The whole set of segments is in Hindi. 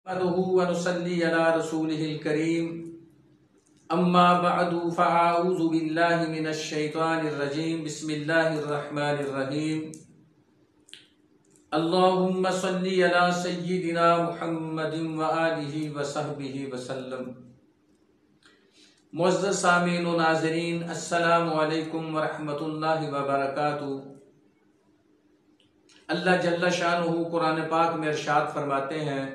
वनुसल्ली अला रसूलिहिल करीम अम्मा बअदु फ़अऊज़ु बिल्लाहि मिनश शैतानिर रजीम बिस्मिल्लाहिर रहमानिर रहीम अल्लाहुम्मा सल्ली अला सय्यिदिना मुहम्मदिन व आलिहि व सहबिहि वसल्लम। मुअज़्ज़ज़ सामीन व नाज़रीन, अस्सलामु अलैकुम व रहमतुल्लाहि व बरकातुहू। अल्लाह जल्ल शानुहु कुरान पाक में इरशाद फरमाते हैं,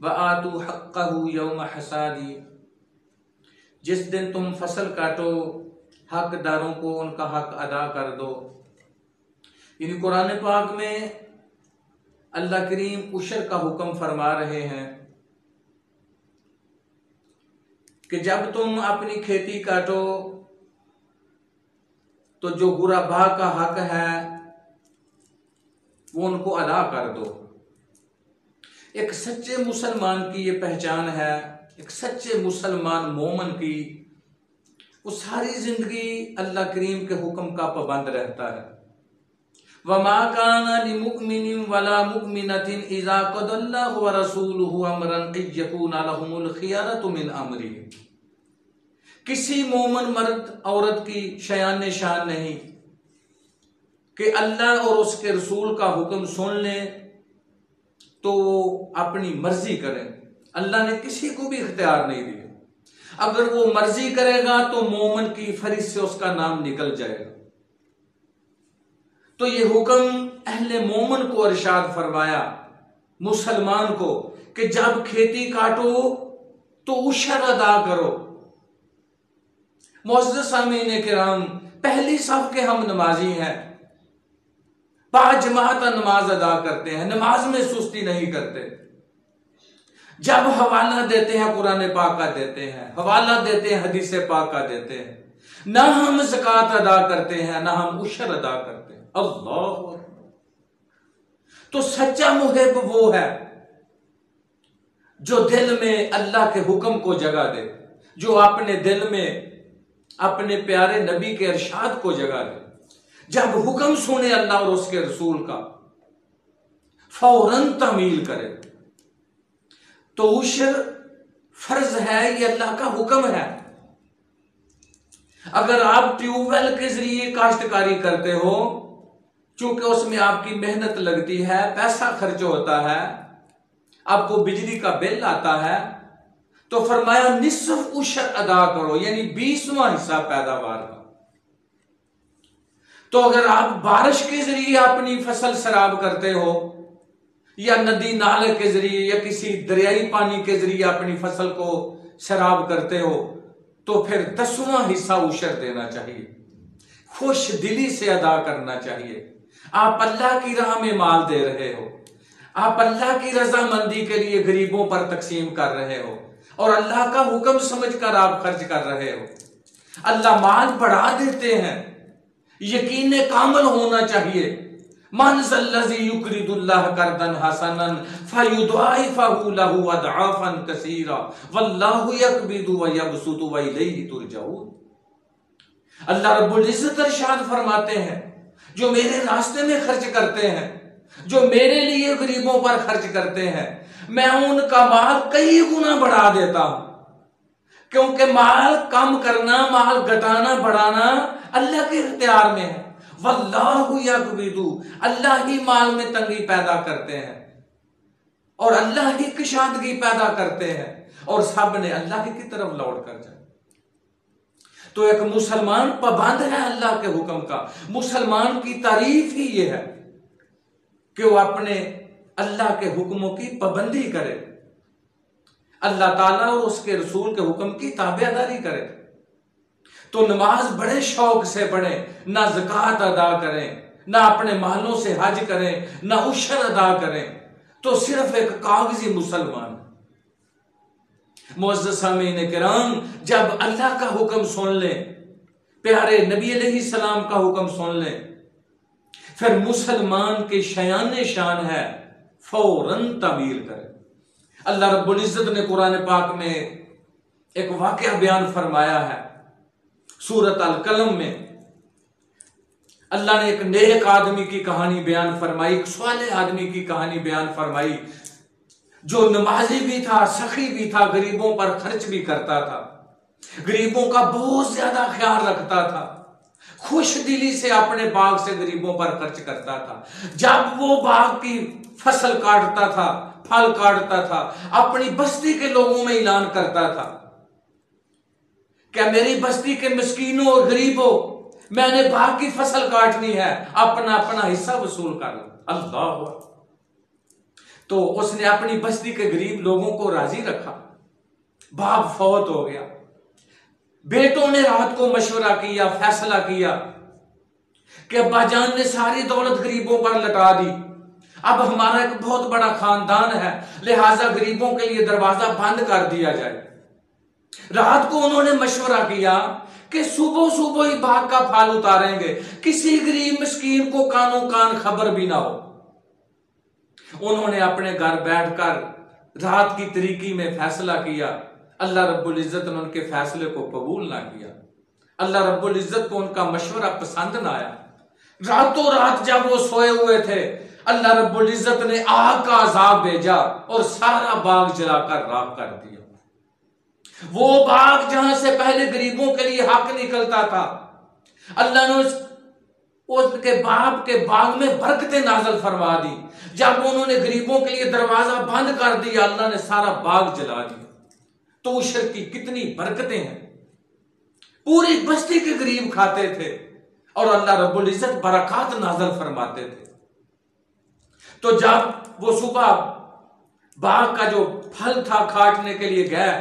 व आतू हक़्क़हु यौम हसादी, जिस दिन तुम फसल काटो हकदारों को उनका हक अदा कर दो। यानी कुरान पाक में अल्लाह करीम उशर का हुक्म फरमा रहे हैं कि जब तुम अपनी खेती काटो तो जो गुराबा का हक है वो उनको अदा कर दो। एक सच्चे मुसलमान की ये पहचान है, एक सच्चे मुसलमान मोमन की, वो सारी जिंदगी अल्लाह करीम के हुक्म का पाबंद रहता है। वमा काना लिमुमिनिन वला मुमिनतिन इज़ा क़दल्लाहु व रसूलुहु अमरन यकूना लहुमुल खियरतु मिन अमरिहिम। किसी मोमन मर्द औरत की शयान शान नहीं कि अल्लाह और उसके रसूल का हुक्म सुन ले तो वो अपनी मर्जी करें। अल्लाह ने किसी को भी इख्तियार नहीं दिया। अगर वो मर्जी करेगा तो मोमन की फरिश्त से उसका नाम निकल जाएगा। तो ये हुक्म अहले मोमन को इरशाद फरमाया, मुसलमान को, कि जब खेती काटो तो उशर अदा करो। मुअज़्ज़ज़ सामीन किराम, पहली सफ के हम नमाजी हैं, बाजमात नमाज अदा करते हैं, नमाज में सुस्ती नहीं करते। जब हवाला देते हैं कुरान पाक का देते हैं, हवाला देते हैं हदीस पाक का देते हैं। ना हम ज़कात अदा करते हैं, ना हम उशर अदा करते हैं। अल्लाह। तो सच्चा मुहिब वो है जो दिल में अल्लाह के हुक्म को जगा दे, जो अपने दिल में अपने प्यारे नबी के इरशाद को जगा दे। जब हुक्म सुने अल्लाह और उसके रसूल का फौरन तामील करे। तो उशर फर्ज है, ये अल्लाह का हुक्म है। अगर आप ट्यूबवेल के जरिए काश्तकारी करते हो, चूंकि उसमें आपकी मेहनत लगती है, पैसा खर्च होता है, आपको बिजली का बिल आता है, तो फरमाया निस्फ उशर अदा करो, यानी 20वां हिस्सा पैदावार का। तो अगर आप बारिश के जरिए अपनी फसल सराब करते हो, या नदी नाले के जरिए या किसी दरियाई पानी के जरिए अपनी फसल को सराब करते हो, तो फिर 10वां हिस्सा उशर देना चाहिए। खुश दिली से अदा करना चाहिए। आप अल्लाह की राह में माल दे रहे हो, आप अल्लाह की रजामंदी के लिए गरीबों पर तकसीम कर रहे हो, और अल्लाह का हुक्म समझकर आप खर्च कर रहे हो। अल्लाह माल बढ़ा देते हैं, यकीन कामल होना चाहिए। मन ज़ल्लज़ी युक़रिदुल्लाह कर्दन हसनन फ़युद्आइफ़हु लहु अदआफ़न कसीरा वल्लाहु यक़बिदु व यबसुतु व इलैहि तुरजऊन। अल्लाह रब्बुल इज़्ज़त इरशाद फरमाते हैं, जो मेरे रास्ते में खर्च करते हैं, जो मेरे लिए गरीबों पर खर्च करते हैं, मैं उनका माल कई गुना बढ़ा देता हूं। क्योंकि माल कम करना, माल घटाना, बढ़ाना अल्लाह के इख्तियार में है। वल्लाहु यक़बिदु, अल्लाह ही माल में तंगी पैदा करते हैं और अल्लाह ही कुशादगी पैदा करते हैं, और सब ने अल्लाह की तरफ लौट कर जाए। तो एक मुसलमान पाबंद है अल्लाह के हुक्म का। मुसलमान की तारीफ ही ये है कि वो अपने अल्लाह के हुक्मों की पाबंदी करे, अल्लाह ताला और उसके रसूल के हुक्म की ताबेदारी करे। तो नमाज बड़े शौक से पढ़ें, ना ज़कात अदा करें, ना अपने मालों से हज करें, ना उशर अदा करें, तो सिर्फ एक कागजी मुसलमान। मुअज़्ज़ज़ सामीन किराम, जब अल्लाह का हुक्म सुन लें, प्यारे नबी अलैहिस्सलाम का हुक्म सुन लें, फिर मुसलमान के शयान शान है फौरन तामील करें। अल्लाह रब्बुल इज़्ज़त ने कुरान पाक में एक वाक़या बयान फरमाया है। सूरत अल कलम में अल्लाह ने एक नेक आदमी की कहानी बयान फरमाई, एक सालेह आदमी की कहानी बयान फरमाई। जो नमाजी भी था, सखी भी था, गरीबों पर खर्च भी करता था, गरीबों का बहुत ज्यादा ख्याल रखता था, खुश दिली से अपने बाग से गरीबों पर खर्च करता था। जब वो बाग की फसल काटता था, फल काटता था, अपनी बस्ती के लोगों में ऐलान करता था, क्या मेरी बस्ती के मिस्कीनों और गरीबों, मैंने बाग की फसल काटनी है, अपना अपना हिस्सा वसूल कर लो। अल्लाह। तो उसने अपनी बस्ती के गरीब लोगों को राजी रखा। बाप फौत हो गया, बेटों ने रात को मशवरा किया, फैसला किया कि अब्बाजान ने सारी दौलत गरीबों पर लटा दी, अब हमारा एक बहुत बड़ा खानदान है, लिहाजा गरीबों के लिए दरवाजा बंद कर दिया जाए। रात को उन्होंने मशवरा किया कि सुबह सुबह ही बाग का फल उतारेंगे, किसी गरीब मिस्कीन को कानों कान खबर भी ना हो। उन्होंने अपने घर बैठकर रात की तरीकी में फैसला किया। अल्लाह रब्बुल इज्जत ने उनके फैसले को कबूल ना किया। अल्लाह रब्बुल इज्जत को उनका मशवरा पसंद ना आया। रातों रात जब वो सोए हुए थे, अल्लाह रब्बुल इज्जत ने आग का अजाब भेजा और सारा बाग जलाकर राख कर दिया। वो बाग जहां से पहले गरीबों के लिए हक निकलता था, अल्लाह ने उसके बाप के बाग में बरकतें नाज़िल फरमा दी। जब उन्होंने गरीबों के लिए दरवाजा बंद कर दिया, अल्लाह ने सारा बाग जला दिया। तो उशर की कितनी बरकतें हैं, पूरी बस्ती के गरीब खाते थे और अल्लाह रब्बुल इज्जत बरकत नाज़िल फरमाते थे। तो जब वो सुबह बाग का जो फल था काटने के लिए गए,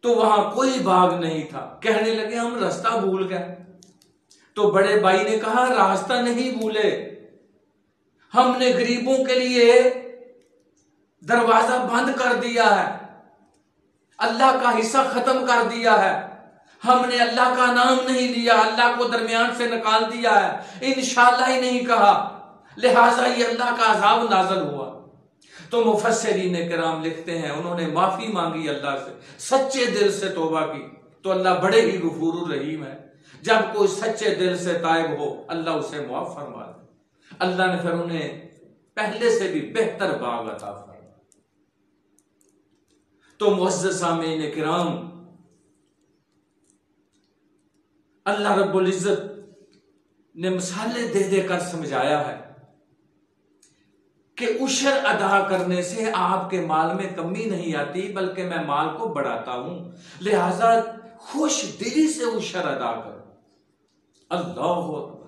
तो वहां कोई बाग नहीं था। कहने लगे हम रास्ता भूल गए। तो बड़े भाई ने कहा रास्ता नहीं भूले, हमने गरीबों के लिए दरवाजा बंद कर दिया है, अल्लाह का हिस्सा खत्म कर दिया है, हमने अल्लाह का नाम नहीं लिया, अल्लाह को दरमियान से निकाल दिया है, इंशाअल्लाह ही नहीं कहा, लिहाजा ये अल्लाह का अजाब नाज़िल हुआ। तो मुफस्सिरीन किराम लिखते हैं, उन्होंने माफी मांगी अल्लाह से, सच्चे दिल से तौबा की, तो अल्लाह बड़े ही गफूर रहीम है। जब कोई सच्चे दिल से ताइब हो, अल्लाह उसे मुआफ फरमा दे। अल्लाह ने फिर उन्हें पहले से भी बेहतर बाग अता फरमा। तो मुअज़्ज़ज़ सामीन किराम, अल्लाह रब्बुल इज्जत ने मिसालें दे देकर समझाया है कि उशर अदा करने से आपके माल में कमी नहीं आती, बल्कि मैं माल को बढ़ाता हूं, लिहाजा खुश दिली से उशर अदा करो। अल्लाह अकबर।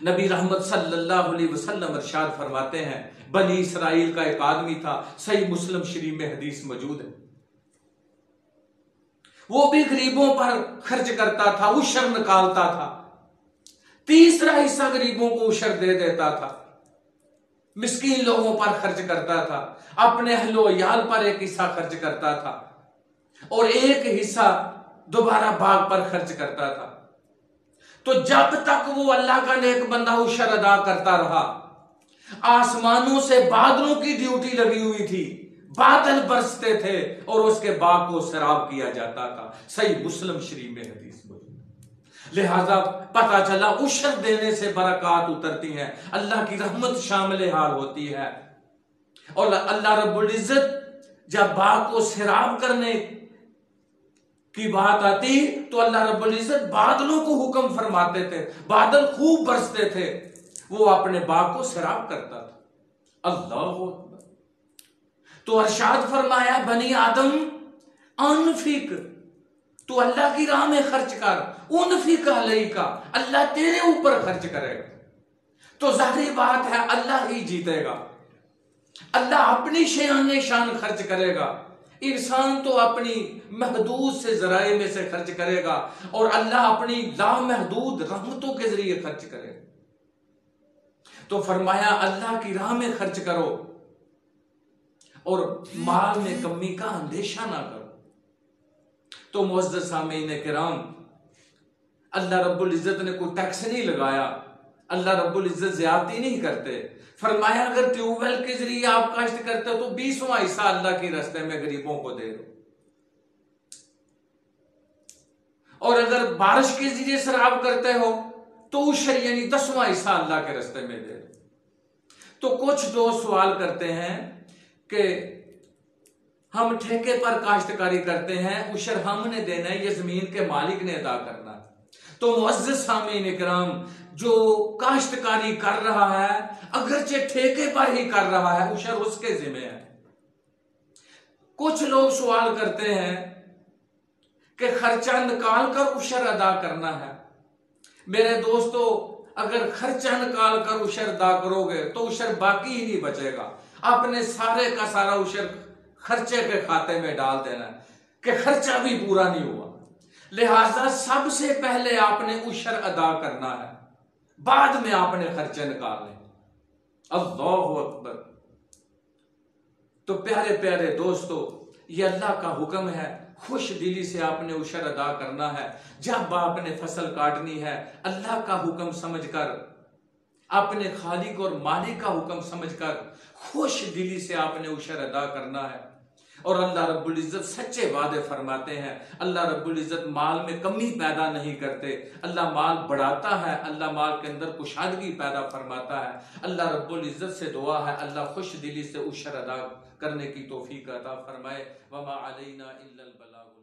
नबी रहमत सल्लल्लाहु अलैहि वसल्लम इरशाद फरमाते हैं, बनी इसराइल का एक आदमी था, सही मुस्लिम शरीफ में हदीस मौजूद है, वो भी गरीबों पर खर्च करता था, उशर निकालता था, तीसरा हिस्सा गरीबों को उशर दे देता था, मिस्कीन लोगों पर खर्च करता था, अपने अहलो याल पर एक हिस्सा खर्च करता था और एक हिस्सा दोबारा बाग पर खर्च करता था। तो जब तक वो अल्लाह का नेक बंदा उशर अदा करता रहा, आसमानों से बादलों की ड्यूटी लगी हुई थी, बादल बरसते थे और उसके बाग को सैराब किया जाता था। सही मुस्लिम शरीफ में हदीस मौजूद। लिहाजा पता चला उशर देने से बरकत उतरती हैं, अल्लाह की रहमत शामिल हाल होती है। और अल्लाह रब्बुल इज्जत जब बाग को सैराब करने की बात आती, तो अल्लाह रब्बुल इज्जत बादलों को हुक्म फरमाते थे, बादल खूब बरसते थे, वो अपने बाग को सैराब करता था। अल्लाह। तो अरशाद फरमाया, बनी आदम अनफिक, तू अल्लाह की राह में खर्च कर, उनफिक अलैका, अल्लाह तेरे ऊपर खर्च करेगा। तो जाहिर बात है अल्लाह ही जीतेगा, अल्लाह अपनी शान शान खर्च करेगा, इंसान तो अपनी महदूद से जराए में से खर्च करेगा और अल्लाह अपनी लामहदूद रहमतों के जरिए खर्च करेगा। तो फरमाया अल्लाह की राह में खर्च करो और माल में कमी का अंदेशा ना करो। तो मुअज़्ज़ज़ सामीन किराम, अल्लाह रब्बुल इज्जत ने कोई टैक्स नहीं लगाया, अल्लाह रब्बुल इज्जत ज्यादती नहीं करते। फरमाया अगर ट्यूबवेल के जरिए आप काश्त करते हो तो 20वां हिस्सा अल्लाह के रास्ते में गरीबों को दे दो, और अगर बारिश के जरिए सराब करते हो तो उशर यानी 10वां हिस्सा अल्लाह के रास्ते में दे दो। तो कुछ दोस्त सवाल करते हैं कि हम ठेके पर काश्तकारी करते हैं, उशर हमने देना है, ये जमीन के मालिक ने अदा करना है। तो मुअज़्ज़िज़ सामीन इकराम, जो काश्तकारी कर रहा है अगरचे ठेके पर ही कर रहा है, उशर उसके जिम्मे है। कुछ लोग सवाल करते हैं कि खर्चा निकाल कर उशर अदा करना है। मेरे दोस्तों, अगर खर्चा निकाल कर उशर अदा करोगे तो उशर बाकी ही नहीं बचेगा। आपने सारे का सारा उशर खर्चे के खाते में डाल देना है कि खर्चा भी पूरा नहीं हुआ। लिहाजा सबसे पहले आपने उशर अदा करना है, बाद में आपने खर्चे निकालने। अल्लाहु अकबर। तो प्यारे प्यारे दोस्तों, ये अल्लाह का हुक्म है, खुश दिली से आपने उशर अदा करना है। जब आपने फसल काटनी है, अल्लाह का हुक्म समझकर, अपने खालिक और मालिक का हुक्म समझकर खुश दिली से आपने उशर अदा करना है। और अल्लाह रब्बुल इज्जत सच्चे वादे फरमाते हैं। अल्लाह रब्बुल इज्जत माल में कमी पैदा नहीं करते, अल्लाह माल बढ़ाता है, अल्लाह माल के अंदर कुशादगी पैदा फरमाता है। अल्लाह रब्बुल इज्जत से दुआ है, अल्लाह खुश दिली से उशर अदा करने की तौफीक अता फरमाए। वमा अलैना इल्लल बलाग।